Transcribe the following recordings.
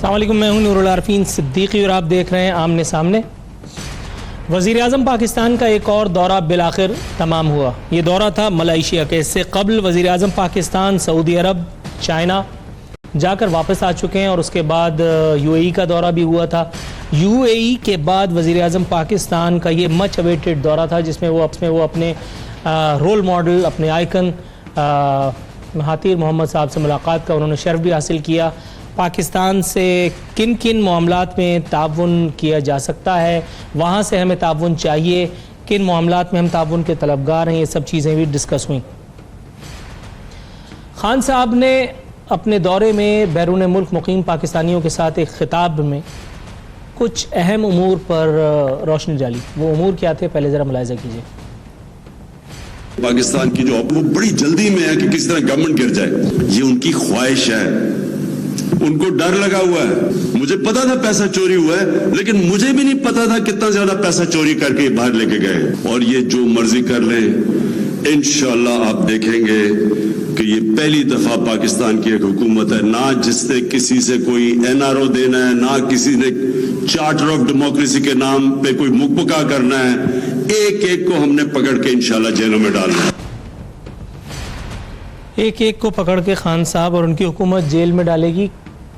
السلام علیکم، میں ہوں نور العارفین صدیقی اور آپ دیکھ رہے ہیں آمنے سامنے۔ وزیر اعظم پاکستان کا ایک اور دورہ بالآخر تمام ہوا۔ یہ دورہ تھا ملائیشیا کے۔ اس سے قبل وزیر اعظم پاکستان سعودی عرب، چائنا جا کر واپس آ چکے ہیں اور اس کے بعد یو اے ای کا دورہ بھی ہوا تھا۔ یو اے ای کے بعد وزیر اعظم پاکستان کا یہ مچ اویٹڈ دورہ تھا جس میں وہ اپنے رول ماڈل، اپنے آئیکن مہاتیر محمد صاحب سے ملاقات کا انہوں نے شرف بھی حاصل کیا۔ پاکستان سے کن کن معاملات میں تعاون کیا جا سکتا ہے، وہاں سے ہمیں تعاون چاہیے، کن معاملات میں ہم تعاون کے طلبگار ہیں، یہ سب چیزیں بھی ڈسکس ہوئیں۔ خان صاحب نے اپنے دورے میں بیرون ملک مقیم پاکستانیوں کے ساتھ ایک خطاب میں کچھ اہم امور پر روشنی ڈالی۔ وہ امور کیا تھے، پہلے ذرا ملاحظہ کیجیے۔ پاکستان کی جو وہ بڑی جلدی میں ہے کہ کس طرح گورنمنٹ گر جائے، یہ ان کی خواہش ہے، ان کو ڈر لگا ہوا ہے۔ مجھے پتا تھا پیسہ چوری ہوا ہے، لیکن مجھے بھی نہیں پتا تھا کتنا زیادہ پیسہ چوری کر کے باہر لے کے گئے، اور یہ جو مرضی کر لیں انشاءاللہ آپ دیکھیں گے کہ یہ پہلی دفعہ پاکستان کی ایک حکومت ہے نہ جس نے کسی سے کوئی این آر او دینا ہے، نہ کسی نے چارٹر آف ڈیموکریسی کے نام پہ کوئی مکمکا کرنا ہے، ایک ایک کو ہم نے پکڑ کے انشاءاللہ جیلوں میں ڈالنا ہے۔ ایک ایک کو پکڑ کے خان صاحب اور ان کی حکومت جیل میں ڈالے گی۔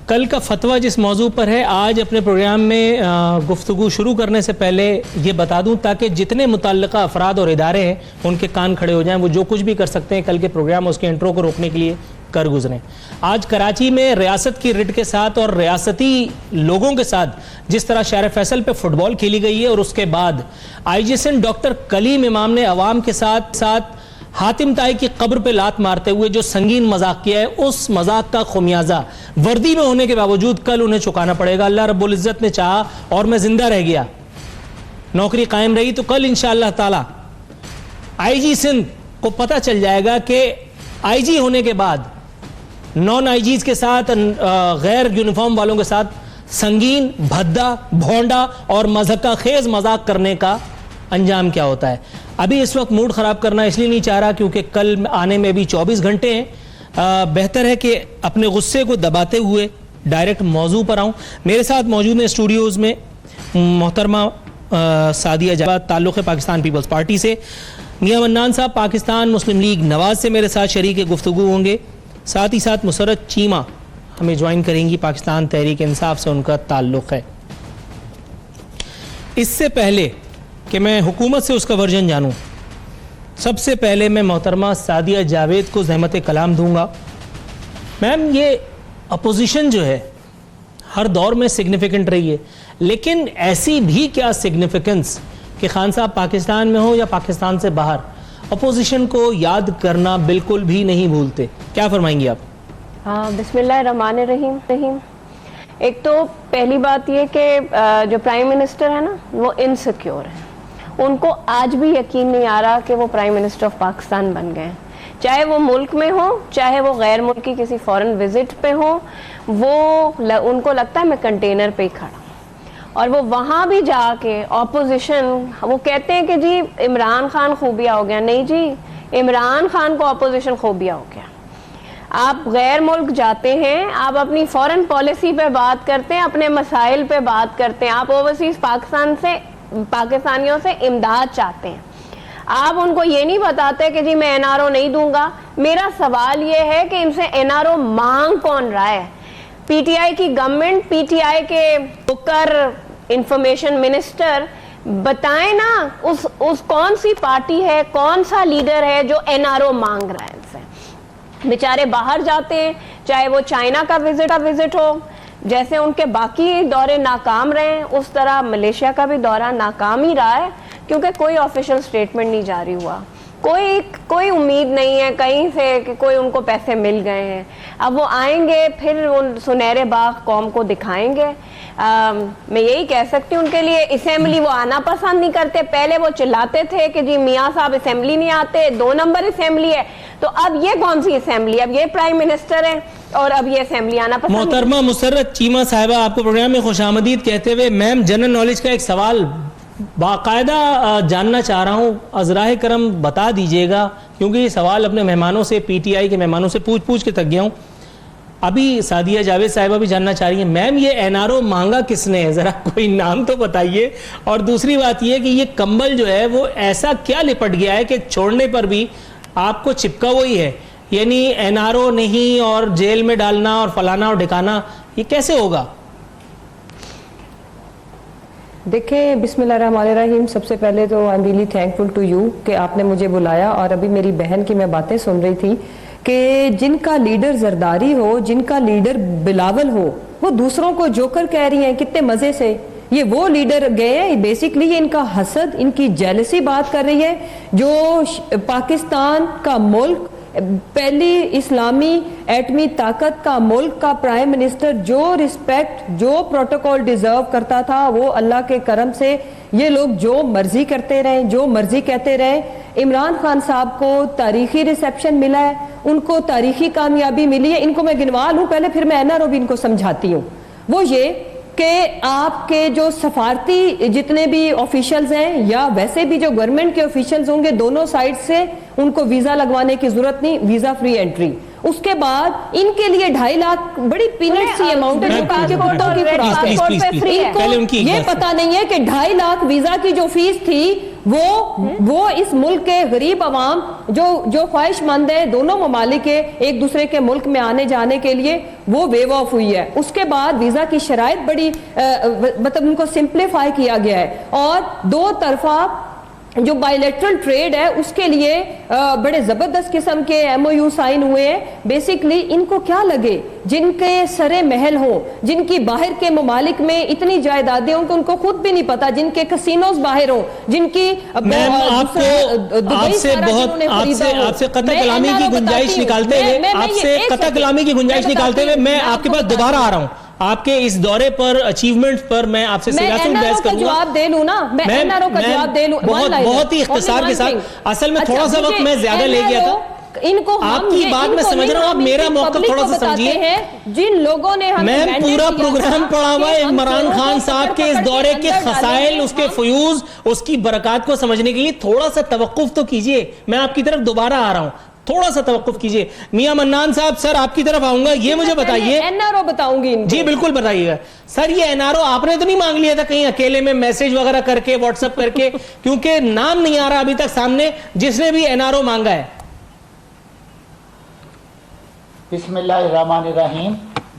کل کا فتویٰ جس موضوع پر ہے، آج اپنے پروگرام میں گفتگو شروع کرنے سے پہلے یہ بتا دوں تاکہ جتنے متعلقہ افراد اور ادارے ہیں ان کے کان کھڑے ہو جائیں، وہ جو کچھ بھی کر سکتے ہیں کل کے پروگرام اس کے انٹرو کو روکنے کے لیے کر گزریں۔ آج کراچی میں ریاست کی رٹ کے ساتھ اور ریاستی لوگوں کے ساتھ جس طرح شہر فیصل پہ فٹ بال کھیلی گئی ہے، اور اس کے بعد آئی جی ایس این ڈاکٹر کلیم امام نے عوام کے ساتھ حاتم طائی کی قبر پہ لات مارتے ہوئے جو سنگین مذاق کیا ہے، اس مذاق کا خمیازہ وردی میں ہونے کے باوجود کل انہیں چکانا پڑے گا۔ اللہ رب العزت نے چاہا اور میں زندہ رہ گیا، نوکری قائم رہی، تو کل انشاءاللہ تعالی آئی جی سندھ کو پتہ چل جائے گا کہ آئی جی ہونے کے بعد نان آئی جیز کے ساتھ، غیر یونیفارم والوں کے ساتھ سنگین، بھدا، بھونڈا اور مذہقہ خیز مذاق کرنے کا انجام کیا ہوتا ہے۔ ابھی اس وقت موڈ خراب کرنا اس لیے نہیں چاہ رہا کیونکہ کل آنے میں بھی 24 گھنٹے ہیں۔ بہتر ہے کہ اپنے غصے کو دباتے ہوئے ڈائریکٹ موضوع پر آؤں۔ میرے ساتھ موجود ہیں اسٹوڈیوز میں محترمہ سعدیہ جاوید، تعلق ہے پاکستان پیپلز پارٹی سے۔ میاں منان صاحب پاکستان مسلم لیگ نواز سے میرے ساتھ شریک گفتگو ہوں گے۔ ساتھ ہی ساتھ مسرت چیمہ ہمیں جوائن کریں گی، پاکستان تحریک انصاف سے ان کا تعلق ہے۔ اس سے پہلے کہ میں حکومت سے اس کا ورژن جانوں، سب سے پہلے میں محترمہ سعدیہ جاوید کو زحمت کلام دوں گا۔ میم، یہ اپوزیشن جو ہے ہر دور میں سگنیفیکنٹ رہی ہے، لیکن ایسی بھی کیا سگنیفیکنس کہ خان صاحب پاکستان میں ہو یا پاکستان سے باہر اپوزیشن کو یاد کرنا بالکل بھی نہیں بھولتے، کیا فرمائیں گی آپ؟ بسم اللہ الرحمن الرحیم۔ ایک تو پہلی بات یہ کہ جو پرائم منسٹر ہے نا، وہ انسیکیور ہے، ان کو آج بھی یقین نہیں آ رہا کہ وہ پرائم منسٹر آف پاکستان بن گئے ہیں، چاہے وہ ملک میں ہو، چاہے وہ غیر ملکی کسی فورن وزٹ پہ ہو، ان کو لگتا ہے میں کنٹینر پہ ہی کھڑا ہوں۔ اور وہ وہاں بھی جا کے اپوزیشن، وہ کہتے ہیں کہ جی عمران خان خوبیا ہو گیا، نہیں جی، عمران خان کو اپوزیشن خوبیا ہو گیا۔ آپ غیر ملک جاتے ہیں، آپ اپنی فورن پالیسی پہ بات کرتے ہیں، اپنے مسائل پہ بات کرتے ہیں، آپ اوورسیز پاکستانیوں سے امداد چاہتے ہیں، آپ ان کو یہ نہیں بتاتے کہ جی میں این آر او نہیں دوں گا۔ میرا سوال یہ ہے کہ ان سے این آر او مانگ کون رہا ہے؟ پی ٹی آئی کی گورنمنٹ، پی ٹی آئی کے بکر انفارمیشن منسٹر بتائیں نا، اس کون سی پارٹی ہے، کون سا لیڈر ہے جو این آر او مانگ رہا ہے ان سے؟ بیچارے باہر جاتے ہیں، چاہے وہ چائنا کا وزٹ ہو، جیسے ان کے باقی دورے ناکام رہے ہیں، اس طرح ملیشیا کا بھی دورہ ناکام ہی رہا ہے، کیونکہ کوئی آفیشل سٹیٹمنٹ نہیں جاری ہوا، کوئی امید نہیں ہے کہیں سے کہ کوئی ان کو پیسے مل گئے ہیں۔ اب وہ آئیں گے، پھر ان سنہرے باغ قوم کو دکھائیں گے۔ میں یہی کہہ سکتی ہوں ان کے لیے اسمبلی وہ آنا پسند نہیں کرتے۔ پہلے وہ چلاتے تھے کہ جی میاں صاحب اسمبلی نہیں آتے، 2 نمبر اسمبلی ہے، تو اب یہ کون سی اسمبلی؟ اب یہ پرائم منسٹر ہے اور اب یہ اسمبلی آنا پسند۔ محترمہ مسرت چیمہ صاحبہ، آپ کو پروگرام میں خوش آمدید کہتے ہوئے میم جنرل نالج کا ایک سوال باقاعدہ جاننا چاہ رہا ہوں، ازراہ کرم بتا دیجئے گا، کیونکہ یہ سوال اپنے مہمانوں سے، پی ٹی آئی کے مہمانوں سے پوچھ کے تک گیا ہوں۔ ابھی سعدیہ جاوید صاحبہ بھی جاننا چاہ رہی ہیں میم یہ NRO مانگا کس نے ہے, ذرا کوئی نام تو بتائیے. اور دوسری بات یہ کہ یہ کمبل جو ہے وہ ایسا کیا لپٹ گیا ہے کہ چھوڑنے پر بھی آپ کو چپکا وہی ہے, یعنی NRO نہیں اور جیل میں ڈالنا اور فلانا اور ڈھکانا, یہ کیسے ہوگا؟ دیکھیں بسم اللہ الرحمن الرحیم, سب سے پہلے تو I am really thankful to you کہ آپ نے مجھے بلایا. اور ابھی میری بہن کی میں باتیں سن رہی تھی کہ جن کا لیڈر زرداری ہو, جن کا لیڈر بلاول ہو, وہ دوسروں کو جوکر کہہ رہی ہیں, کتنے مزے سے. یہ وہ لیڈر گئے ہیں, بیسکلی یہ ان کا حسد, ان کی جیلسی بات کر رہی ہے. جو پاکستان کا ملک, پہلی اسلامی ایٹمی طاقت کا ملک کا پرائم منسٹر, جو رسپیکٹ جو پروٹوکول ڈیزرو کرتا تھا, وہ اللہ کے کرم سے یہ لوگ جو مرضی کرتے رہے, جو مرضی کہتے رہے. عمران خان صاحب کو تاریخی ریسیپشن ملا ہے, ان کو تاریخی کامیابی ملی ہے. ان کو میں گنوا لوں پہلے, پھر میں NRO بھی ان کو سمجھاتی ہوں. وہ یہ کہ آپ کے جو سفارتی جتنے بھی آفیشلز ہیں یا ویسے بھی جو گورنمنٹ کے آفیشلز ہوں گے, دونوں سائڈ سے ان کو ویزا لگوانے کی ضرورت نہیں, ویزا فری انٹری. اس کے بعد ان کے لیے 2.5 لاکھ بڑی پینٹ سی اماؤنٹ ہے, یہ پتا نہیں ہے کہ 2.5 لاکھ ویزا کی جو فیس تھی وہ اس ملک کے غریب عوام جو خواہش مند ہے دونوں ممالک کے ایک دوسرے کے ملک میں آنے جانے کے لیے, وہ ویو آف ہوئی ہے. اس کے بعد ویزا کی شرائط بڑی مطلب ان کو سمپلیفائی کیا گیا ہے, اور 2 طرفہ جو بائیلیٹرل ٹریڈ ہے اس کے لیے بڑے زبردست قسم کے MOU سائن ہوئے ہیں. بیسکلی ان کو کیا لگے, جن کے سرے محل ہوں, جن کی باہر کے ممالک میں اتنی جائیدادیں ہوں کہ ان کو خود بھی نہیں پتا, جن کے کسینوز باہر ہوں, جن کی آپ سے قطع کلامی کی گنجائش نکالتے ہوئے میں آپ کے پاس دوبارہ آ رہا ہوں. آپ کے اس دورے پر اچیومنٹ پر میں آپ سے سیریس بحث کروں گا. جواب دے لوں نا, میں NRO کا جواب دے لوں بہت ہی اختصار کے ساتھ. اصل میں تھوڑا سا وقت میں زیادہ لے گیا تھا, ان کو آپ کی بات میں سمجھ رہا ہوں, آپ میرا موقف تھوڑا سا سمجھیے. جن لوگوں نے میں پورا پروگرام پڑھا ہوا ہے عمران خان صاحب کے اس دورے کے خسائل, اس کے فیوز, اس کی برکات کو سمجھنے کے لیے تھوڑا سا توقف تو کیجئے. میں آپ کی طرف دوبارہ آ رہا ہوں, تھوڑا سا توقف کیجئے. میاں منان صاحب, سر آپ کی طرف آؤں گا, یہ مجھے بتائیے. NRO بتاؤں گی جی بالکل بتائیے گا. سر یہ NRO آپ نے تو نہیں مانگ لیا تھا کہیں اکیلے میں میسج وغیرہ کر کے, واٹس ایپ کر کے, کیونکہ نام نہیں آ رہا ابھی تک سامنے جس نے بھی NRO مانگا ہے. بسم اللہ الرحمن الرحیم.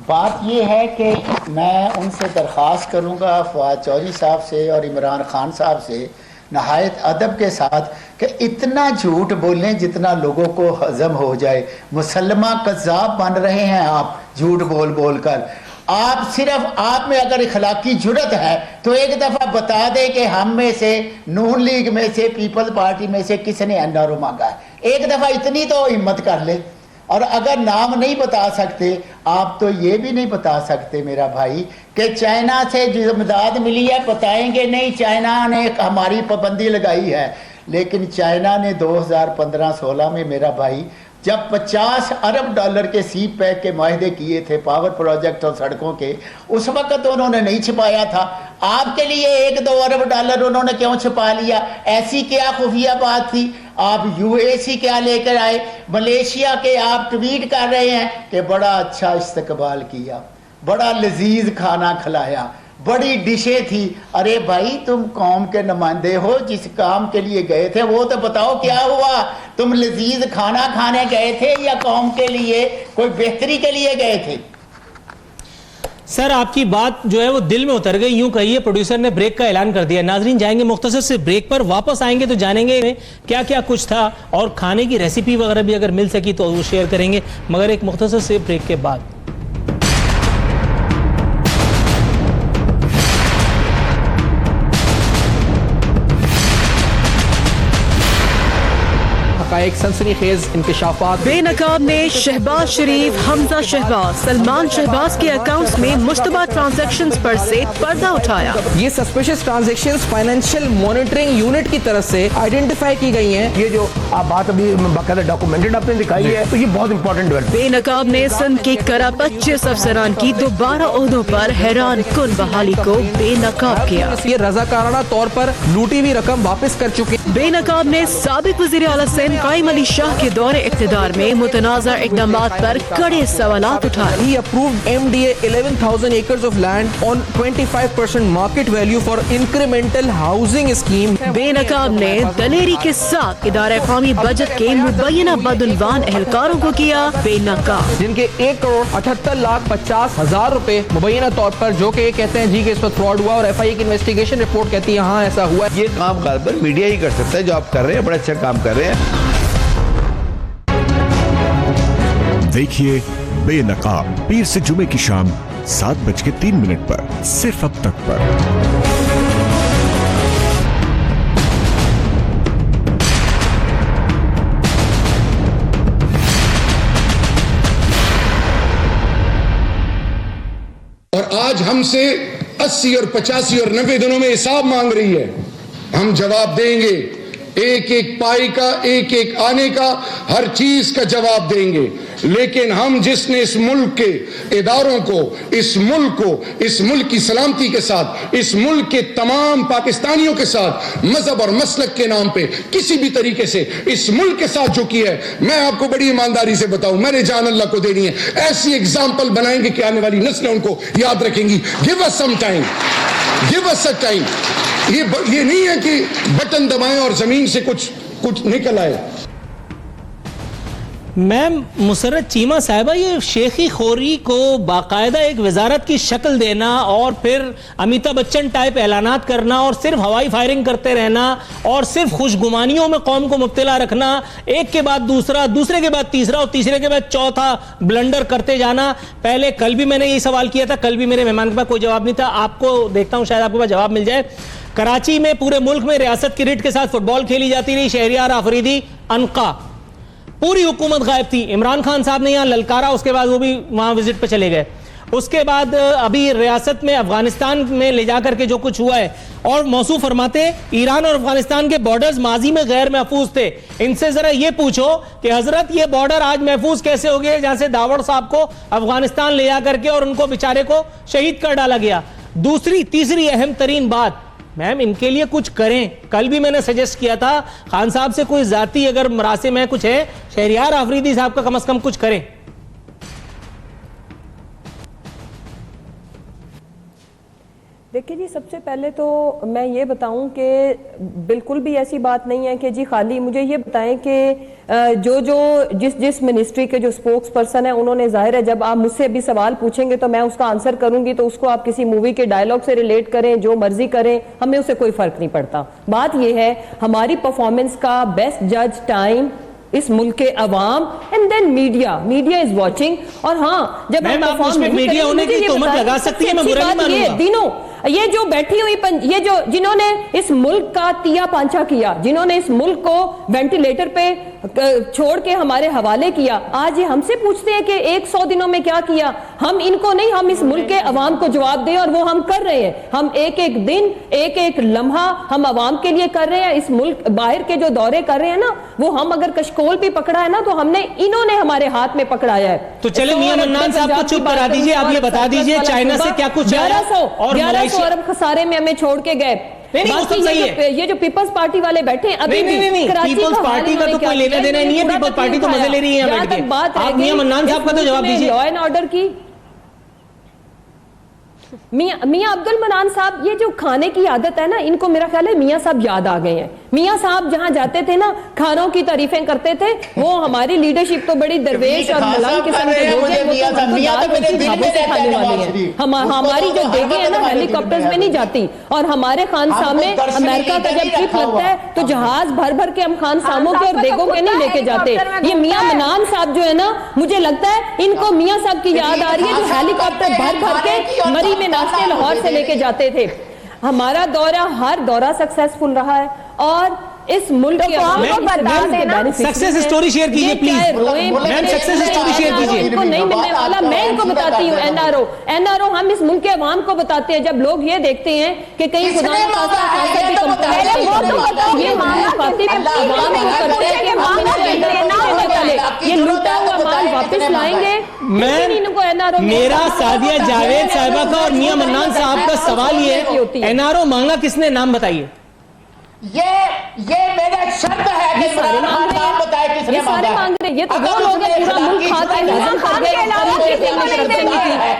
بات یہ ہے کہ میں ان سے درخواست کروں گا, فواد چودھری صاحب سے اور عمران خان صاحب سے, نہایت ادب کے ساتھ, کہ اتنا جھوٹ بولیں جتنا لوگوں کو ہضم ہو جائے. مسلمہ قذاب بن رہے ہیں آپ جھوٹ بول بول کر. آپ صرف آپ میں اگر اخلاقی جرت ہے تو ایک دفعہ بتا دیں کہ ہم میں سے, نون لیگ میں سے, پیپلز پارٹی میں سے کس نے NRO مانگا ہے. ایک دفعہ اتنی تو ہمت کر لے. اور اگر نام نہیں بتا سکتے آپ تو یہ بھی نہیں بتا سکتے میرا بھائی کہ چائنا سے جو امداد ملی ہے, بتائیں گے نہیں چائنا نے ہماری پابندی لگائی ہے. لیکن چائنا نے 2015-16 میں میرا بھائی جب $50 ارب کے سی پیک کے معاہدے کیے تھے پاور پروجیکٹ اور سڑکوں کے, اس وقت انہوں نے نہیں چھپایا تھا. آپ کے لیے $1-2 ارب انہوں نے کیوں چھپا لیا؟ ایسی کیا خفیہ بات تھی؟ آپ UAC کیا لے کر آئے؟ ملیشیا کے آپ ٹویٹ کر رہے ہیں کہ بڑا اچھا استقبال کیا, بڑا لذیذ کھانا کھلایا, بڑی ڈشیں تھی. ارے بھائی تم قوم کے نمائندے ہو, جس کام کے لیے گئے تھے وہ تو بتاؤ کیا ہوا؟ تم لذیذ کھانا کھانے گئے تھے یا قوم کے لیے کوئی بہتری کے لیے گئے تھے؟ سر آپ کی بات جو ہے وہ دل میں اتر گئی. یوں کہیے پروڈیوسر نے بریک کا اعلان کر دیا. ناظرین جائیں گے مختصر سے بریک پر, واپس آئیں گے تو جانیں گے کیا کیا کچھ تھا, اور کھانے کی ریسیپی وغیرہ بھی اگر مل سکی تو وہ شیئر کریں گے, مگر ایک مختصر سے بریک کے بعد. ایک سنسنی خیز انکشافات. بے نقاب نے شہباز شریف, حمزہ شہباز, سلمان شہباز کے اکاؤنٹس میں مشتبہ ٹرانزیکشنز پر سے پردہ اٹھایا. یہ suspicious transactions financial monitoring unit کی طرف سے آئیڈینٹیفائی کی گئی ہیں. یہ جو آپ بات ابھی باقاعدہ ڈاکومنٹڈ آپ نے دکھائی ہے, تو یہ بہت امپورٹنٹ ڈیولپمنٹ. بے نقاب نے سندھ کے کرا 25 افسران کی 12 عہدوں پر حیران کن بحالی کو بے نقاب کیا. یہ رضاکارانہ طور پر لوٹی ہوئی رقم واپس کر چکے. بے نقاب نے سابق وزیر اعلیٰ سندھ कायम अली शाह के दौरे इक़्तिदार में मुतनाज़ा इक़दामात पर कड़े सवालात उठाए। He approved MDA 11,000 acres of land on 25% market value for incremental housing scheme. बेनकाब ने दलेरी के साथ इदारे क़ौमी बजट के मुबैना बदउनवान एहलकारों को किया बेनकाब, जिनके 1,78,50,000 रुपए मुबैना तौर पर, जो कि कहते हैं जी कि इस वक्त फ्रॉड हुआ, और FIA की इन्वेस्टिगेशन रिपोर्ट कहती है हाँ ऐसा हुआ। ये काम पर मीडिया ही कर सकता है, जो आप कर रहे हैं बड़ा अच्छा काम कर रहे हैं। देखिए बेनकाब पीर से जुमे की शाम 7:03 पर सिर्फ अब तक पर। और आज हमसे 80 और 85 और 90 दिनों में हिसाब मांग रही है। हम जवाब देंगे, एक एक पाई का, एक एक आने का, हर चीज का जवाब देंगे। लेकिन हम जिसने इस मुल्क के इदारों को, इस मुल्क की सलामती के साथ, इस मुल्क के तमाम पाकिस्तानियों के साथ मजहब और मसलक के नाम पे किसी भी तरीके से इस मुल्क के साथ जो किया है, मैं आपको बड़ी ईमानदारी से बताऊं, मैंने जान अल्लाह को देनी है। ऐसी एग्जाम्पल बनाएंगे कि आने वाली नस्लें उनको याद रखेंगी। Give us some time, give us some time. ये नहीं है कि बटन दबाएं और जमीन से कुछ निकल आए। मैम मुसर्रत चीमा साहिबा, ये शेखी खोरी को बाकायदा एक वजारत की शक्ल देना और फिर अमिताभ बच्चन टाइप ऐलानात करना और सिर्फ हवाई फायरिंग करते रहना और सिर्फ खुशगुमानियों में कौम को मुब्तला रखना, एक के बाद दूसरा, दूसरे के बाद तीसरा और तीसरे के बाद चौथा ब्लंडर करते जाना। पहले कल भी मैंने यही सवाल किया था, कल भी मेरे मेहमान के पास कोई जवाब नहीं था। आपको देखता हूं शायद आपके पास जवाब मिल जाए। कराची में पूरे मुल्क में रियासत की रिट के साथ फुटबॉल खेली जाती रही, शहरियार आफरीदी अनका, पूरी हुकूमत गायब थी। इमरान खान साहब ने यहाँ ललकारा, उसके बाद वो भी वहाँ विजिट पे चले गए। उसके बाद अभी रियासत में अफगानिस्तान में ले जाकर के जो कुछ हुआ है, और मौसू फरमाते ईरान और अफगानिस्तान के बॉर्डर्स माजी में गैर महफूज थे। इनसे जरा ये पूछो कि हजरत ये बॉर्डर आज महफूज कैसे हो गए, जहां से दावड़ साहब को अफगानिस्तान ले जाकर के और उनको बेचारे को शहीद कर डाला गया। तीसरी अहम तरीन बात, मैम इनके लिए कुछ करें। कल भी मैंने सजेस्ट किया था खान साहब से, कोई जाती अगर मरासिम में कुछ है, शहरियार आफरीदी साहब का कम से कम कुछ करें। देखिए जी, सबसे पहले तो मैं ये बताऊं कि बिल्कुल भी ऐसी बात नहीं है कि जी खाली मुझे ये बताएं कि जिस मिनिस्ट्री के जो स्पोक्स पर्सन है, उन्होंने, जाहिर है जब आप मुझसे भी सवाल पूछेंगे तो मैं उसका आंसर करूंगी, तो उसको आप किसी मूवी के डायलॉग से रिलेट करें, जो मर्जी करें, हमें उससे कोई फर्क नहीं पड़ता। बात यह है, हमारी परफॉर्मेंस का बेस्ट जज टाइम इस मुल्क के अवाम and then media is watching. और हाँ, जब आप उसमें मीडिया होने की तोहमत लगा सकती है, मैं बुरा नहीं मानूंगा। दिनों ये जो बैठी हुई जिन्होंने इस मुल्क का तिया पांचा किया, जिन्होंने इस मुल्क को वेंटिलेटर पे छोड़ के हमारे हवाले किया, आज ये हमसे पूछते हैं कि 100 दिनों में क्या किया। हम इनको नहीं, हम इस मुल्क के अवाम को जवाब दें, और वो हम कर रहे हैं। हम एक एक दिन, एक एक लम्हा हम अवाम के लिए कर रहे हैं। इस मुल्क बाहर के जो दौरे कर रहे हैं ना, वो हम अगर कशकोल भी पकड़ा है ना, तो हमने इन्होंने हमारे हाथ में पकड़ाया है। तो चले मियां मन्नान साहब को चुप करा दीजिए, आप ये बता दीजिए चाइना से क्या कुछ 1100 अरब खसारे में हमें छोड़ के गए। ये जो पीपल्स पार्टी वाले बैठे हैं, अभी नहीं, पीपल्स पार्टी का तो कोई लेना देना नहीं है। पीपल्स पार्टी तो मजे ले रही है बैठ के। आप मियां मन्नान साहब का तो जवाब दीजिए। लॉ एंड ऑर्डर की मियां अब्दुल मनान साहब, ये जो खाने की आदत है ना, इनको मेरा ख्याल है मियां साहब याद आ गए हैं। मियां साहब जहां जाते थे ना, खानों की तारीफें करते थे। वो हमारी लीडरशिप तो बड़ी दरवेश और मलंग किस्म के लोग हैं, हमारी जो देगे है ना, हेलीकॉप्टर्स में नहीं जाती। और हमारे खान सामे अमेरिका का जब ट्रिप लगता है तो जहाज भर भर के हम खान सामों के और देगों के नहीं लेके जाते। ये मियां मनान साहब जो है ना, मुझे लगता है इनको मियां साहब की याद आ रही है, जो हेलीकॉप्टर भर भर के मरी में नाश्ते लाहौर से लेके जाते थे। हमारा हर दौरा सक्सेसफुल रहा है, और इस मुल्क के सक्सेस स्टोरी शेयर कीजिए please. Ma'am success story share कीजिए। इनको नहीं मिलने वाला, मैं इनको बताती हूँ। एनआरओ हम इस मुल्क के अवाम को बताते हैं। जब लोग ये देखते हैं कि कहीं खुदा ये लूटा हुआ माल वापस लाएंगे। मेरा सादिया जावेद साहिबा का और मियां मन्नान साहब का सवाल ये है, एनआरओ मांगा किसने, नाम बताइए। یہ میرا شرط ہے کہ عمران خان نام بتائے کس نے مانگا ہے. یہ تو وہ لوگ ہیں پورا ملک کھاتا ہے.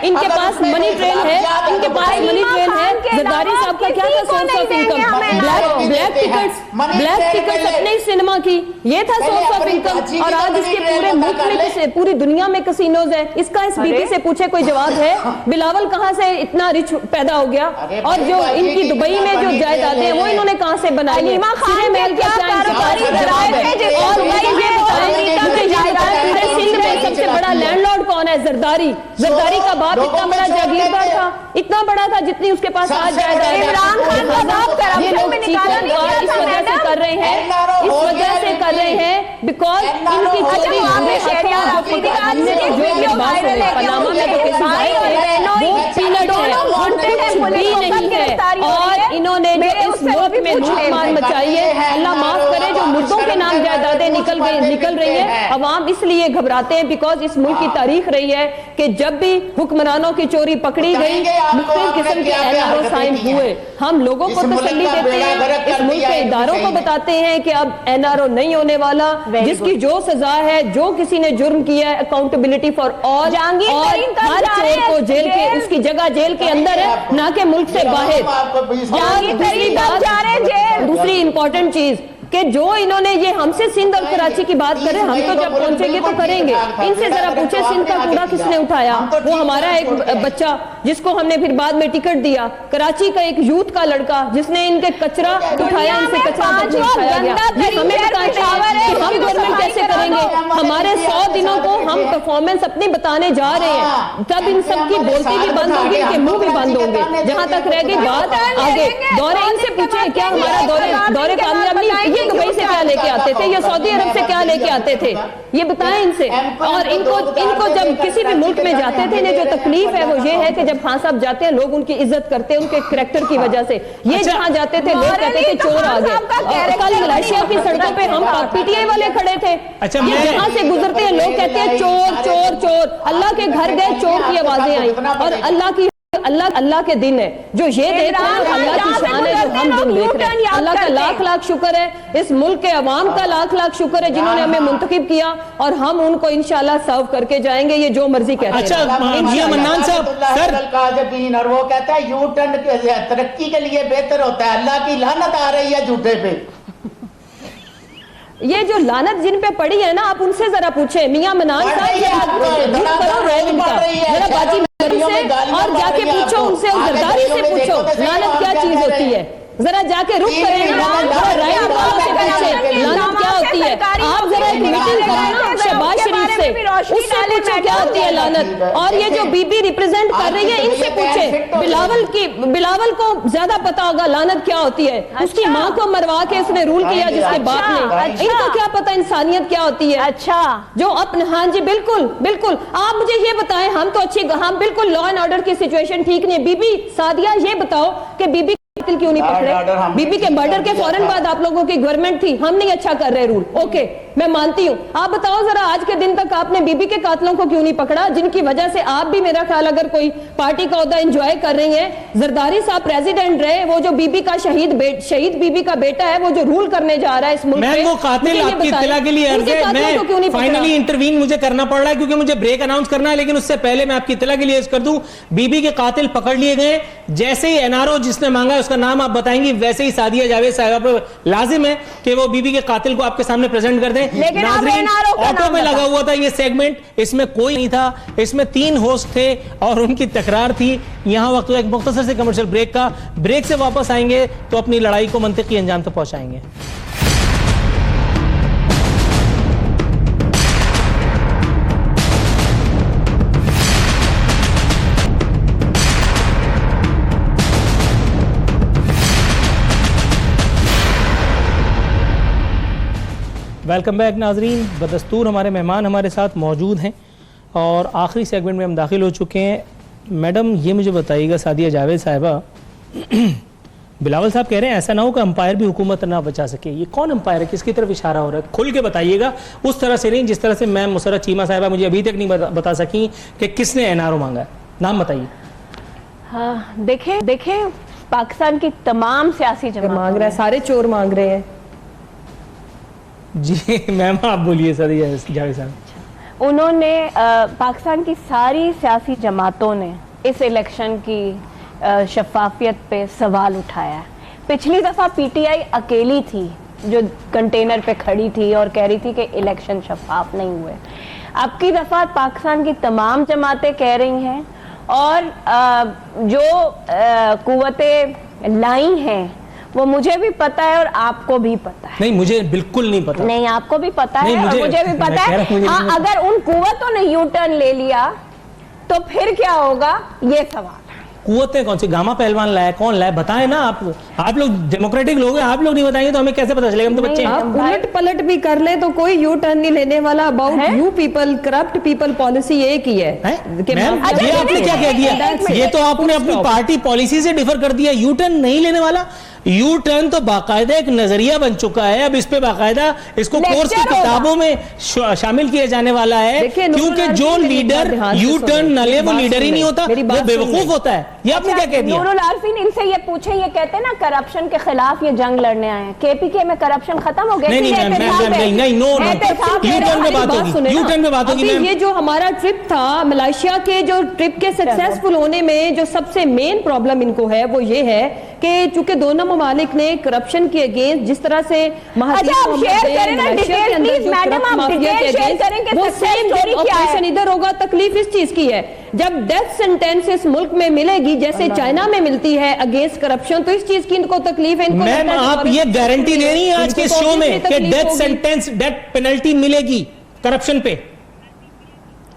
ان کے پاس منی ٹرین ہے, ان کے پاس منی ٹرین ہے. زرداری صاحب کا کیا تھا source of income? Black tickets اپنے ہی سینما کی, یہ تھا سورس آف انکم. اور آج اس کے پورے ملک میں, پوری دنیا میں کسینوز ہے. اس کا اس بی بی سے پوچھے کوئی جواب ہے؟ بلاول کہاں سے اتنا رچ پیدا ہو گیا؟ اور جو ان کی دبئی میں جو جائیدادیں ہیں وہ انہوں نے کہاں سے بنائی ہیں؟ سرے محل کیا کاروباری ذرائع ہے؟ اور یہ بتائیں پورے سندھ میں سب سے بڑا لینڈ لارڈ کون ہے؟ زرداری. زرداری کا باپ اتنا بڑا جاگیردار تھا, اتنا بڑا تھا جتنی اس کے پاس آج جائیداد ہے. عمران خان کا باپ یہ لوگ اس وجہ سے کر رہے ہیں, اس وجہ سے کر رہے ہیں بیکاز ان کی چوری پناما میں جو کیسز آئے تھے وہ پینٹ ہے, کچھ بھی نہیں ہے. اور انہوں نے جو اس ملک میں لوٹ مار مچائی ہے, اللہ معاف کرے, جو مردوں کے نام جائیدادیں نکل رہی ہیں. عوام اس لیے گھبراتے ہیں بیکاز اس ملک کی تاریخ رہی ہے کہ جب بھی حکمرانوں کی چوری پکڑی گئی مختلف قسم کے NRO سائن ہوئے. ہم لوگوں کو تسلی دیتے ہیں, اس ملک کے اداروں کو بتاتے ہیں کہ اب NRO نہیں ہونے والا, جس کی جو سزا ہے, جو کسی نے جرم کیا ہے, اکاؤنٹیبلٹی فار آل, اور ہر چور کو جیل کے اس کی جگہ جیل کے اندر ہے نہ کہ ملک سے باہر. اور دوسری امپورٹنٹ چیز کہ جو انہوں نے یہ ہم سے سندھ اور کراچی کی بات کریں, ہم تو جب پہنچیں گے تو کریں گے. ان سے ذرا پوچھے سندھ کا کوڑا کس نے اٹھایا؟ وہ ہمارا ایک بچہ جس کو ہم نے پھر بعد میں ٹکٹ دیا, کراچی کا ایک یوتھ کا لڑکا جس نے ان کے کچرا اٹھایا, ان سے کچرا اٹھایا گیا. ہمیں بتائیں کہ ہم گورنمنٹ کیسے کریں گے؟ ہمارے 100 دنوں کو ہم پرفارمنس اپنی بتانے جا رہے ہیں, تب ان سب کی بولتی بھی بند ہوگی, ان کے منہ بھی بند ہوں گے. جہاں تک رہ گئی بات آگے دورے, ان سے پوچھیں کیا ہمارا دورے کامیاب نہیں؟ یہ دبئی سے کیا لے کے آتے تھے, یہ سعودی عرب سے کیا لے کے آتے تھے, یہ بتائیں ان سے. اور ان کو جب کسی بھی ملک میں جاتے تھے انہیں جو تکلیف ہے وہ یہ ہے کہ جب خان صاحب جاتے ہیں لوگ ان کی عزت کرتے ہیں ان کے کریکٹر کی وجہ سے. یہ جہاں جاتے تھے لوگ کہتے تھے چور آ گئے. کل ملائیشیا کی سڑکوں پہ ہم پی ٹی آئی والے کھڑے تھے, یہ جہاں سے گزرتے ہیں لوگ کہتے ہیں چور چور چور. اللہ کے گھر گئے, چور کی آوازیں آئیں. اور اللہ کے دن ہے جو یہ دیکھ رہے ہیں, اللہ کی شان ہے جو ہم دن دیکھ رہے ہیں. اللہ کا لاکھ لاکھ شکر ہے, اس ملک کے عوام کا لاکھ لاکھ شکر ہے جنہوں نے ہمیں منتخب کیا, اور ہم ان کو انشاءاللہ سرو کر کے جائیں گے, یہ جو مرضی کہتے ہیں. اچھا منان صاحب سر, اور وہ کہتا ہے یو ٹرن ترقی کے لیے بہتر ہوتا ہے, اللہ کی لعنت آ رہی ہے جھوٹے پہ. یہ جو لعنت جن پہ پڑی ہے نا, آپ ان سے ذرا پوچھیں میاں منان صاحب, ذرا باجی اور جا کے پوچھو ان سے, اور زرداری سے پوچھو لعنت کیا چیز ہوتی ہے. ذرا جا کے رخ کریں, لعنت کیا ہوتی ہے. آپ ذرا ایک میٹنگ کریں نا شہباز شریف سے, اس سے پوچھو کیا ہوتی ہے لعنت. اور یہ جو بی بی ریپرزینٹ کر رہی ہے ان سے پوچھیں, بلاول کو زیادہ پتا ہوگا لعنت کیا ہوتی ہے. اس کی ماں کو مروا کے اس نے رول کیا جس کے باپ نے, ان کو کیا پتا انسانیت کیا ہوتی ہے. اچھا جو اپنے, ہاں جی بالکل بالکل. آپ مجھے یہ بتائیں, ہم تو اچھی, ہم بالکل لا اینڈ آرڈر کی سچویشن ٹھیک نہیں. بی بی سعدیہ یہ بتاؤ کہ بی بی قاتل کیوں نہیں پکڑے؟ بی بی کے مرڈر کے فوراً بعد آپ لوگوں کی گورنمنٹ تھی, ہم نہیں اچھا کر رہے رول, اوکے میں مانتی ہوں. آپ بتاؤ ذرا آج کے دن تک آپ نے بی بی کے قاتلوں کو کیوں نہیں پکڑا, جن کی وجہ سے آپ بھی میرا خیال اگر کوئی پارٹی کا عہدہ انجوائے کر رہی ہیں. زرداری صاحب پریزیڈنٹ رہے, وہ جو بی بی کا شہید بی بی کا بیٹا ہے, وہ جو رول کرنے جا رہا ہے اس ملک میں, وہ قاتل آپ کی اطلاع کے لیے عرض ہے. میں فائنلی انٹروین مجھے کرنا پڑ رہا ہے کیونکہ مجھے بریک اناؤنس کرنا ہے, لیکن اس سے پہلے میں آپ کی اطلاع کے لیے عرض کر دوں, بی بی کے قاتل پکڑ لیے گئے. جیسے ہی NRO جس نے مانگا اس کا نام آپ بتائیں گی, ویسے ہی سعدیہ جاوید صاحبہ پر لازم ہے کہ وہ بی بی کے قاتل کو آپ کے سامنے پریزنٹ کر دیں. ناظرین, آٹو میں لگا ہوا تھا یہ سیگمنٹ, اس میں کوئی نہیں تھا, اس میں 3 ہوسٹ تھے اور ان کی تکرار تھی. یہاں وقت ایک مختصر سے کمرشل بریک کا, بریک سے واپس آئیں گے تو اپنی لڑائی کو منطقی انجام تک پہنچائیں گے. ویلکم بیک ناظرین. بدستور ہمارے مہمان ہمارے ساتھ موجود ہیں اور آخری سیگمنٹ میں ہم داخل ہو چکے ہیں. میڈم یہ مجھے بتائیے گا, سعدیہ جاوید صاحبہ, بلاول صاحب کہہ رہے ہیں ایسا نہ ہو کہ امپائر بھی حکومت نہ بچا سکے. یہ کون امپائر ہے, کس کی طرف اشارہ ہو رہا ہے؟ کھل کے بتائیے گا, اس طرح سے نہیں جس طرح سے میم مسرت چیمہ صاحبہ مجھے ابھی تک نہیں بتا سکیں کہ کس نے NRO مانگا ہے. نام بتائیے. ہاں دیکھیں पाकिस्तान की तमाम सियासी जमात मांग रहा है, सारे चोर मांग रहे हैं। जी मैम आप बोलिए सर जावेद साहब। उन्होंने पाकिस्तान की सारी सियासी जमातों ने इस इलेक्शन की शफाफियत पे सवाल उठाया है। पिछली दफा पीटीआई अकेली थी जो कंटेनर पे खड़ी थी और कह रही थी कि इलेक्शन शफाफ नहीं हुए। अब की दफा पाकिस्तान की तमाम जमातें कह रही हैं और जो कुव्वतें लाई हैं वो मुझे भी पता है और आपको भी पता है। नहीं मुझे बिल्कुल नहीं पता। नहीं आपको भी पता है और मुझे भी पता है। हाँ अगर उन कुव्वतों ने यू टर्न ले लिया तो फिर क्या होगा ये सवाल। कुव्वतें कौन सी? गामा पहलवान लाया, कौन लाया बताएं ना। आप लोग डेमोक्रेटिक लोग हैं, आप लोग नहीं बताएंगे तो हमें कैसे पता चलेगा? हम तो बच्चे हैं। आप उलट पलट भी कर ले तो कोई यू टर्न नहीं लेने वाला। About you people, corrupt people policy एक ही है। ये आपने क्या कह दिया? ये तो आपने अपनी पार्टी पॉलिसी से डिफर कर दिया। यू टर्न नहीं लेने वाला। यू टर्न तो बाकायदा एक नजरिया बन चुका है। अब इस पे बाकायदा इसको कोर्स की किताबों में शामिल किया जाने वाला है, क्योंकि जो लीडर यू टर्न न ले वो लीडर ही नहीं होता, वो बेवकूफ होता है। ये आपने क्या कह दिया? नूरुल आरफीन इनसे ये पूछे, ये कहते हैं ना करप्शन के खिलाफ ये जंग लड़ने आए हैं। केपीके में करप्शन खत्म हो गया? नहीं नो यू टर्न में बात होगी, यू टर्न में बात होगी। ये जो हमारा ट्रिप था मलेशिया के, जो ट्रिप के सक्सेसफुल होने में जो सबसे मेन प्रॉब्लम इनको है वो ये है कि चूंकि दोनों ममालिक ने करप्शन के अगेंस्ट जिस तरह से ऑपरेशन इधर होगा, तकलीफ इस चीज की है जब डेथ सेंटेंस इस मुल्क में मिलेगी जैसे चाइना में मिलती है अगेंस्ट करप्शन, तो इस चीज की इनको तकलीफ है। मैम आप ये गारंटी दे रही हैं आज के शो में कि डेथ सेंटेंस, डेथ पेनल्टी मिलेगी करप्शन पे?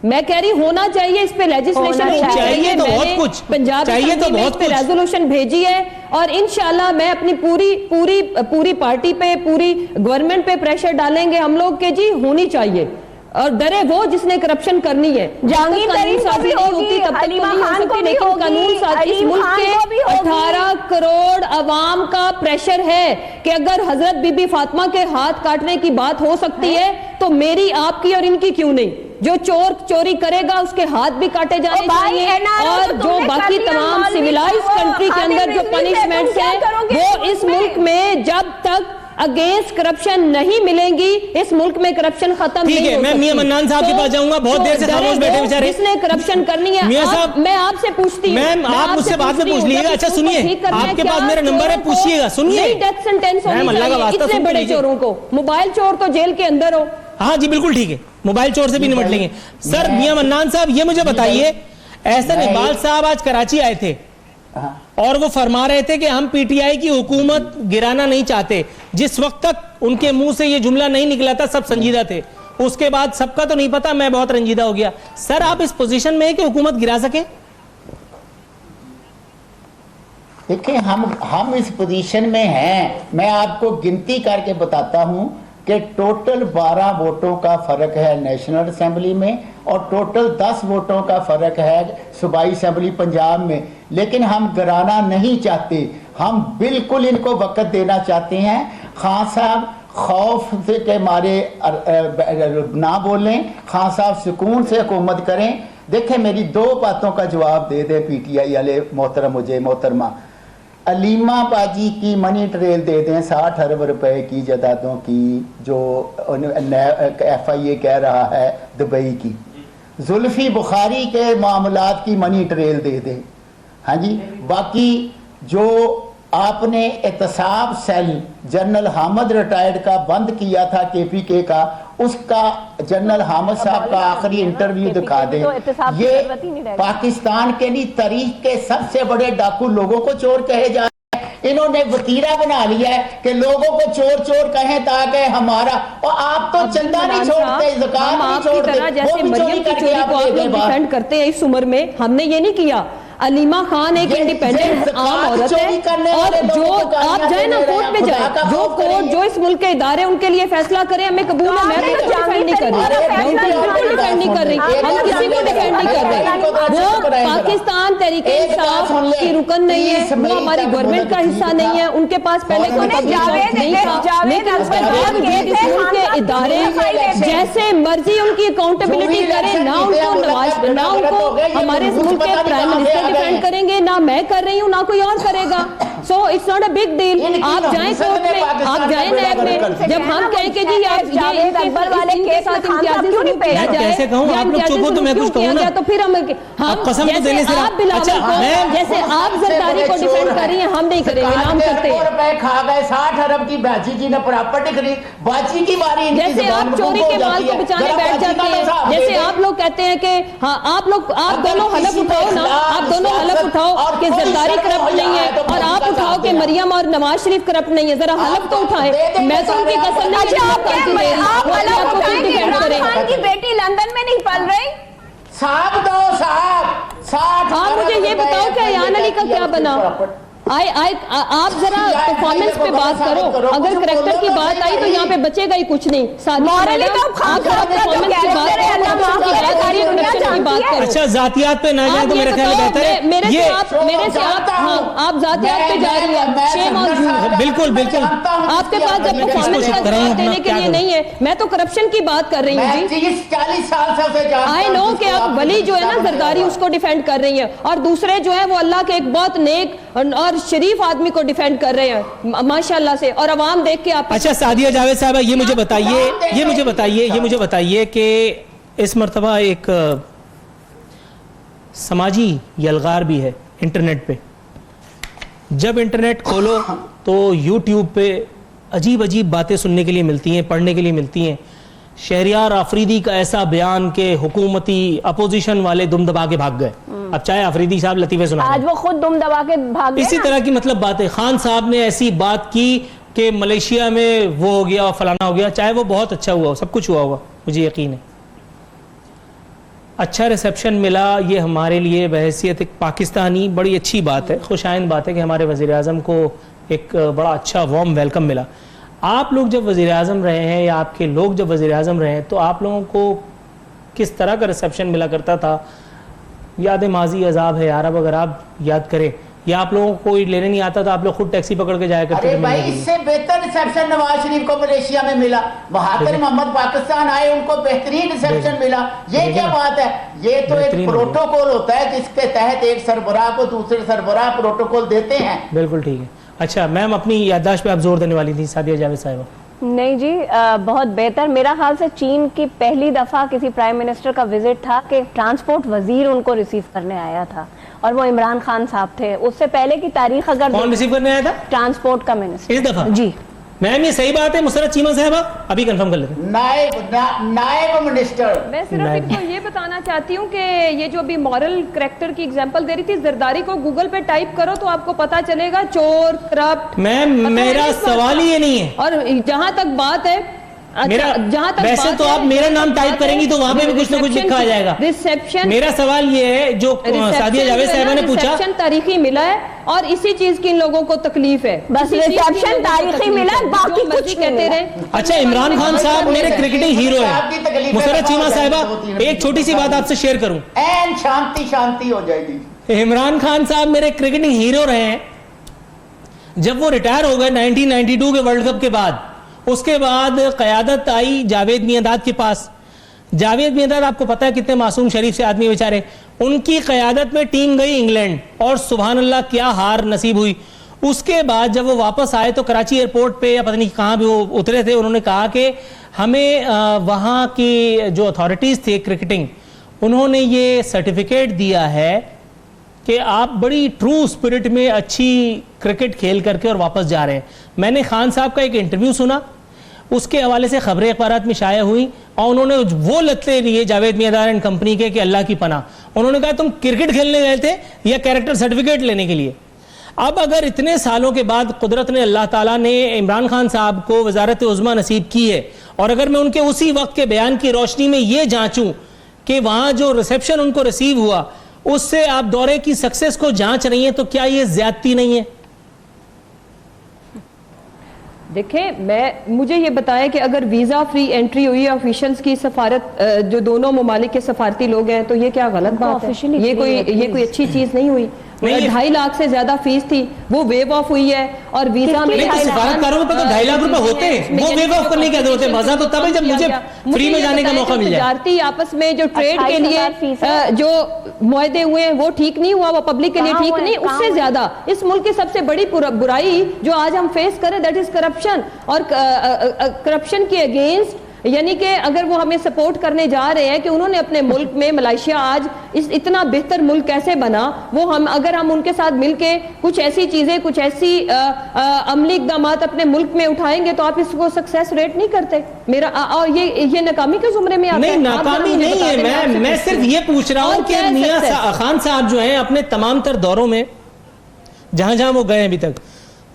मैं कह रही होना चाहिए, इस पे लेजिस्लेशन चाहिए तो बहुत कुछ पंजाब चाहिए तो बहुत पे रेजोल्यूशन भेजी है और इंशाल्लाह मैं अपनी पूरी पार्टी पे, पूरी गवर्नमेंट पे प्रेशर डालेंगे हम लोग के जी होनी चाहिए। और डरे वो जिसने करप्शन करनी है। जहांगीर तरीन साहब होती तब तक हलीमा खान को भी होगी, कानून साथी इस मुल्क के 18 करोड़ अवाम का प्रेशर है कि अगर हजरत बीबी फातिमा के हाथ काटने की बात हो सकती है तो मेरी, आपकी और इनकी क्यों नहीं? जो चोर चोरी करेगा उसके हाथ भी काटे जाने चाहिए और जो बाकी तमाम सिविलाइज्ड कंट्री के अंदर जो पनिशमेंट्स हैं वो इस मुल्क में जब तक अगेंस्ट करप्शन नहीं मिलेंगी इस मुल्क में करप्शन खत्म नहीं हो सकती। मैं मियां मन्नान साहब के पास जाऊंगा, बहुत देर से खामोश बैठे बेचारे। जिसने करप्शन करनी है मियां साहब, मैं आपसे पूछती हूं। मैम आप मुझसे बाद में पूछ लीजिएगा। अच्छा सुनिए, आपके पास मेरा नंबर है, पूछिएगा। सुनिए, डेथ सेंटेंस होनी चाहिए इतने बड़े चोरों को। मोबाइल चोर तो जेल के अंदर हो। हाँ जी बिल्कुल ठीक है, मोबाइल चोर से भी निपट लेंगे। सर मियां मन्नान साहब ये मुझे बताइए, एहसन इकबाल साहब आज कराची आए थे और वो फरमा रहे थे कि हम पीटीआई की हुकूमत गिराना नहीं चाहते। जिस वक्त तक उनके मुंह से ये जुमला नहीं निकला था सब संजीदा थे, उसके बाद सबका तो नहीं पता, मैं बहुत रंजीदा हो गया। सर आप इस पोजीशन में है कि हुकूमत गिरा सके? देखिए हम इस पोजीशन में हैं। मैं आपको गिनती करके बताता हूं कि टोटल 12 वोटों का फर्क है नेशनल असेंबली में और टोटल 10 वोटों का फर्क है सूबाई असेंबली पंजाब में। लेकिन हम गिराना नहीं चाहते, हम बिल्कुल इनको वक्त देना चाहते हैं। खान साहब खौफ से के मारे ना बोलें, खान साहब सुकून से हुकूमत करें। देखें मेरी 2 बातों का जवाब दे दे पीटीआई वाले मोहतरमा। अलीमा बाजी की मनी ट्रेल दे दें 60 अरब रुपए की जायदादों की जो FIA कह रहा है दुबई की। जुल्फी बुखारी के मामलात की मनी ट्रेल दे दें। हाँ जी, बाकी जो आपने एहतसाब सेल जनरल हामिद रिटायर्ड का बंद किया था KPK का, उसका जनरल हामिद साहब का आखिरी इंटरव्यू दिखा दें। ये पाकिस्तान के लिए तारीख के सबसे बड़े डाकू लोगों को चोर कहे जा रहे हैं। इन्होंने वतीरा बना लिया है कि लोगों को चोर चोर कहें ताकि हमारा, और आप तो चंदा नहीं छोड़ते, ज़कात नहीं छोड़ते, जैसे मरियम की चोरी को आप लोग डिफेंड करते हैं इस उम्र में, हमने ये नहीं किया। अलीमा खान एक इंडिपेंडेंट आम औरत है और जो आप जाए ना कोर्ट पे जाए, जो कोर्ट जो इस मुल्क के इदारे उनके लिए फैसला करें हमें कबूल है। मैं भी डिफेंड नहीं कर रही, मैं उनको बिल्कुल डिफेंड नहीं कर रही, हम किसी को डिफेंड नहीं कर रहे। वो पाकिस्तान तहरीक इंसाफ की रुकन नहीं है, वो हमारी गवर्नमेंट का हिस्सा नहीं है, उनके पास पहले कोई पब्लिक नहीं था। लेकिन उसके बावजूद इस मुल्क के इदारे जैसे मर्जी उनकी अकाउंटेबिलिटी करें, ना उनको हमारे इस मुल्क के प्राइम मिनिस्टर डिफेंड करेंगे, ना मैं कर रही हूँ, ना कोई और करेगा. So it's not a big deal. आप जाएं कोर्ट में, आप जाएं नैब में, जब हम कहें कि जी आप ये अकबर वाले केस में इम्तियाजी क्यों नहीं किया जाए, कैसे कहूँ, आप लोग चुप हो तो मैं कुछ कहूँ ना, तो फिर हम कसम तो देने से आप बिलावल को, जैसे आप जरदारी को डिफेंड कर रही हैं, हम नहीं करेंगे, नाम करते हैं. रुपए खा गए, 60 अरब की बाजी जी ने प्रॉपर्टी खरीदी, बाजी की बारी, जैसे आप चोरी के माल को बचाने बैठ जाते हैं, जैसे आप लोग कहते हैं कि हाँ आप दोनों हलफ उठाओ ना, आप दोनों हलफ उठाओ कि जरदारी करप्ट नहीं है, और आप उठाओ कि मरियम और नवाज शरीफ करप्ट नहीं है, जरा हलफ तो उठाएं. मैं तो उनकी कसम नहीं, खान की बेटी लंदन में नहीं पल रही. साहब दो साहब, आप मुझे ये बताओ कि अयान अली का क्या बना. आप जरा परफॉर्मेंस पे बात करो, अगर करेक्टर की बात आई तो यहाँ पे बचेगा ही कुछ नहीं. अच्छा जातियात पे ना जाए तो मेरे ख्याल बेहतर है. मेरे से आप आप जातियात पे जा रही हैं, शेम और झूठ. बिल्कुल बिल्कुल आपके पास जब परफॉर्मेंस का जवाब देने के लिए नहीं है. मैं तो करप्शन की बात कर रही हूँ जी. 40 साल से आई नो कि आप वली जो है ना जरदारी उसको डिफेंड कर रही है, और दूसरे जो है वो अल्लाह के एक बहुत नेक और शरीफ आदमी को डिफेंड कर रहे हैं माशाल्लाह से, और अवाम देख के आप. अच्छा सादिया जावेद साहब ये मुझे बताइए कि इस मर्तबा एक समाजी यलगार भी है इंटरनेट पे. जब इंटरनेट खोलो तो यूट्यूब पे अजीब अजीब बातें सुनने के लिए मिलती हैं, पढ़ने के लिए मिलती हैं. शहरियार आफरीदी का ऐसा बयान कि हुकूमती अपोजिशन वाले दुम दबा के भाग गए. अब चाहे आफरीदी साहब लतीफे सुना, आज वो खुद दुम दबा के भाग गए. इसी तरह की मतलब बातें. खान साहब ने ऐसी बात की कि मलेशिया में वो हो गया और फलाना हो गया. चाहे वो बहुत अच्छा हुआ हो, सब कुछ हुआ होगा, मुझे यकीन है. अच्छा रिसेप्शन मिला, ये हमारे लिए बहैसियत एक पाकिस्तानी बड़ी अच्छी बात है, खुशाइंद बात है कि हमारे वज़ीर आज़म को एक बड़ा अच्छा वार्म वेलकम मिला. आप लोग जब वज़ीर आज़म रहे हैं या आपके लोग जब वज़ीर आज़म रहे हैं तो आप लोगों को किस तरह का रिसेप्शन मिला करता था? याद माजी अजाब है यार, अब अगर आप याद करें, या आप लोगों को कोई लेने नहीं आता तो आप लोग खुद टैक्सी पकड़ के जाया करते थे? भाई इससे बेहतर रिसेप्शन नवाज शरीफ को मलेशिया में मिला. महातिर मोहम्मद पाकिस्तान आए, उनको बेहतरीन रिसेप्शन मिला. ये क्या बात है? ये तो एक प्रोटोकॉल होता है जिसके तहत एक सरबराह को दूसरे सरबराह प्रोटोकॉल देते हैं. बिल्कुल ठीक है. अच्छा मैम अपनी याददाश्त पे आप जोर देने वाली थी सादिया जावेद साहिबा. नहीं जी, बहुत बेहतर. मेरा ख्याल से चीन की पहली दफा किसी प्राइम मिनिस्टर का विजिट था कि ट्रांसपोर्ट वजीर उनको रिसीव करने आया था, और वो इमरान खान साहब थे. उससे पहले की तारीख अगर कौन रिसीव करने आया था? ट्रांसपोर्ट का मिनिस्टर इस दफा. जी मैम ये सही बात है. मुसरत चीमा साहबा अभी कंफर्म कर लेते हैं. नायब मिनिस्टर. मैं सिर्फ इनको ये बताना चाहती हूँ कि ये जो अभी मॉरल करैक्टर की एग्जांपल दे रही थी, जरदारी को गूगल पे टाइप करो तो आपको पता चलेगा चोर, करप्ट. मैम मेरा सवाल ही ये नहीं है. और जहां तक बात है, जहां तक वैसे तो आप मेरा नाम टाइप करेंगी तो वहां पे भी कुछ ना कुछ लिखा आ जाएगा. रिसेप्शन. मेरा सवाल ये है जो सादिया जावेद साहिबा ने पूछा, रिसेप्शन तारीखी मिला है और इसी चीज की इन लोगों को तकलीफ है. बस रिसेप्शन तारीखी मिला, बाकी कुछ कहते रहे. अच्छा इमरान खान साहब मेरे क्रिकेटिंग हीरो है. मुसरत चीमा साहिबा एक छोटी सी बात आपसे शेयर करूं, एन शांति हो जाएगी. इमरान खान साहब मेरे क्रिकेटिंग हीरो रहे हैं. जब वो रिटायर हो गए 1992 के वर्ल्ड कप के बाद, उसके बाद क़यादत आई जावेद मियांदाद के पास. जावेद मियांदाद आपको पता है कितने मासूम शरीफ से आदमी बेचारे. उनकी क़यादत में टीम गई इंग्लैंड और सुभान अल्लाह क्या हार नसीब हुई. उसके बाद जब वो वापस आए तो कराची एयरपोर्ट पे या पता नहीं कहाँ भी वो उतरे थे, उन्होंने कहा कि हमें वहाँ की जो अथॉरिटीज़ थे क्रिकेटिंग, उन्होंने ये सर्टिफिकेट दिया है कि आप बड़ी ट्रू स्पिरिट में अच्छी क्रिकेट खेल करके और वापस जा रहे हैं. मैंने खान साहब का एक इंटरव्यू सुना, उसके हवाले से खबरें अखबारात में शाया हुई और उन्होंने वो लत्ते लिए जावेद मियांदाद एंड कंपनी के कि अल्लाह की पनाह. उन्होंने कहा तुम क्रिकेट खेलने गए थे या कैरेक्टर सर्टिफिकेट लेने के लिए? अब अगर इतने सालों के बाद कुदरत ने, अल्लाह ताला ने इमरान खान साहब को वजारत उज़्मा नसीब की है, और अगर मैं उनके उसी वक्त के बयान की रोशनी में ये जांचूं कि वहां जो रिसेप्शन उनको रिसीव हुआ उससे आप दौरे की सक्सेस को जांच रही हैं, तो क्या ये ज्यादती नहीं है? देखें, मुझे ये बताएं कि अगर वीज़ा फ्री एंट्री हुई है ऑफिशियल्स की सफारत, जो दोनों ममालिक के सफारती लोग हैं, तो ये क्या गलत बात है? ये कोई अच्छी चीज़ नहीं हुई. 2.5 लाख से ज्यादा फीस थी, वो वेव ऑफ हुई है और वीजा में सिफारतकारों पे तो 2.5 लाख रुपए होते हैं, वो वेव ऑफ करने की जरूरत है। मजा तो तब है जब मुझे फ्री में जाने का मौका मिल जाए। तजारती आपस में जो ट्रेड के लिए जो मुआहदे हुए हैं वो ठीक नहीं हुआ, वो पब्लिक के लिए ठीक नहीं, उससे ज्यादा इस मुल्क की सबसे बड़ी बुराई जो आज हम फेस करें दैट इज करप्शन। और करप्शन के अगेंस्ट यानी कि अगर वो हमें सपोर्ट करने जा रहे हैं कि उन्होंने अपने मुल्क में मलेशिया आज इतना बेहतर मुल्क कैसे बना, वो अगर हम उनके साथ मिलके कुछ ऐसी चीजें, कुछ ऐसी अमली इक़दामात अपने मुल्क में उठाएंगे तो आप इसको सक्सेस रेट नहीं करते। मेरा और ये नाकामी के जुमरे में आता है? नहीं, नाकामी नहीं है। मैं सिर्फ ये पूछ रहा हूँ कि मियां खान साहब जो हैं अपने तमाम तर दौरों में जहां जहां वो गए अभी तक,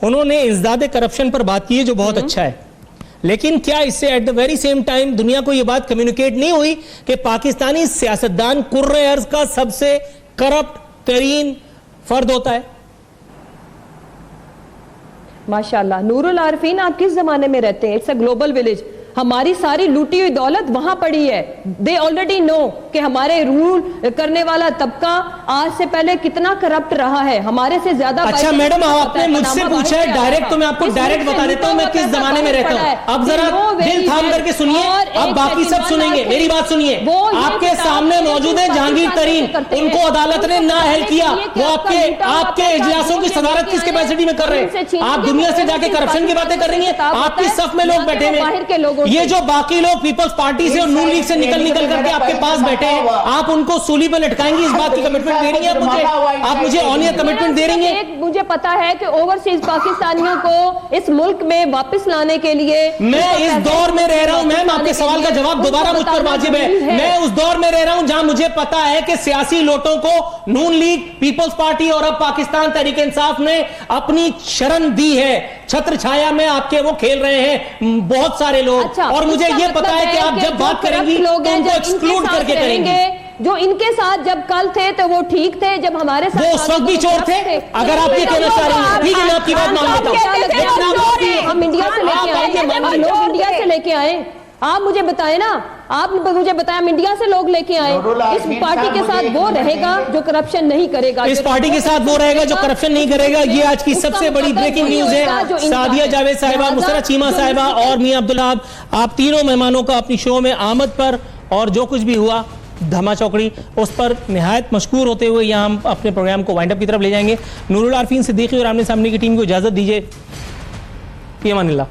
उन्होंने इंसदाद करप्शन पर बात की है जो बहुत अच्छा है, लेकिन क्या इससे at the very same time दुनिया को यह बात कम्युनिकेट नहीं हुई कि पाकिस्तानी सियासतदान कुर्रे अर्ज का सबसे करप्ट तरीन फर्द होता है? माशाल्लाह। नूरुल आरफीन, आप किस जमाने में रहते हैं? It's a global village. हमारी सारी लूटी हुई दौलत वहां पड़ी है। दे ऑलरेडी नो कि हमारे रूल करने वाला तबका आज से पहले कितना करप्ट रहा है, हमारे से ज्यादा। अच्छा मैडम, आपने मुझसे पूछा है डायरेक्ट, तो मैं आपको डायरेक्ट बता देता हूं मैं किस जमाने में रहता हूं। अब जरा दिल थाम करके सुनिए, अब बाकी सब सुनेंगे, मेरी बात सुनिए। आपके सामने मौजूद है जहांगीर तरीन, उनको अदालत ने नाअहल किया। वो आपके इजलासों की सदारत किस कैपेसिटी में कर रहे हैं? आप दुनिया से जाके करप्शन की बातें कर रही हैं, आपकी सफ में लोग बैठे हैं। ये जो बाकी लोग पीपल्स पार्टी से और नून लीग से निकल करके आपके पास बैठे हैं, आप उनको सूली पर लटकाएंगी? इस बात की कमिटमेंट दे रही हैं आप मुझे ऑनियर कमिटमेंट दे रही हैं? मुझे पता है कि ओवरसीज पाकिस्तानियों को इस मुल्क में वापस लाने के लिए मैं इस दौर में रह रहा हूं। मैम, आपके सवाल का जवाब दोबारा मुझ पर वाजिब है। मैं उस दौर में रह रहा हूं जहां मुझे पता है कि सियासी लोटों को नून लीग, पीपल्स पार्टी और अब पाकिस्तान तहरीक इंसाफ ने अपनी शरण दी है। छत्र छाया में आपके वो खेल रहे हैं बहुत सारे लोग। अच्छा, और मुझे ये पता है कि आप जब बात करेंगी तो उनको एक्सक्लूड करके करेंगे। जो इनके साथ जब कल थे तो वो ठीक थे, जब हमारे साथ वो उस वक्त भी चोर थे। अगर आप ये कहना चाह रही हैं, ठीक है, मैं आपकी बात मान लेता हूं। हम इंडिया से लेके आए, हम लोग इंडिया से लेके आए। आप मुझे बताएं ना, आप मुझे बताया हम इंडिया से लोग लेके आए। इस पार्टी के साथ वो रहेगा जो करप्शन नहीं करेगा, इस पार्टी के साथ वो रहेगा जो करप्शन नहीं करेगा। ये आज की सबसे बड़ी ब्रेकिंग न्यूज है। सादिया जावेद साहिबा, मुसर्रत चीमा साहिबा और मियां अब्दुल्ला, आप तीनों मेहमानों का अपनी शो में आमद पर और जो कुछ भी हुआ धमा चौकड़ी उस पर निहायत मशकूर होते हुए यहाँ हम अपने प्रोग्राम को वाइंड अप की तरफ ले जाएंगे। नूरुल आरफीन सिद्दीकी और आमने सामने की टीम को इजाजत दीजिए। फी अमानिल्लाह।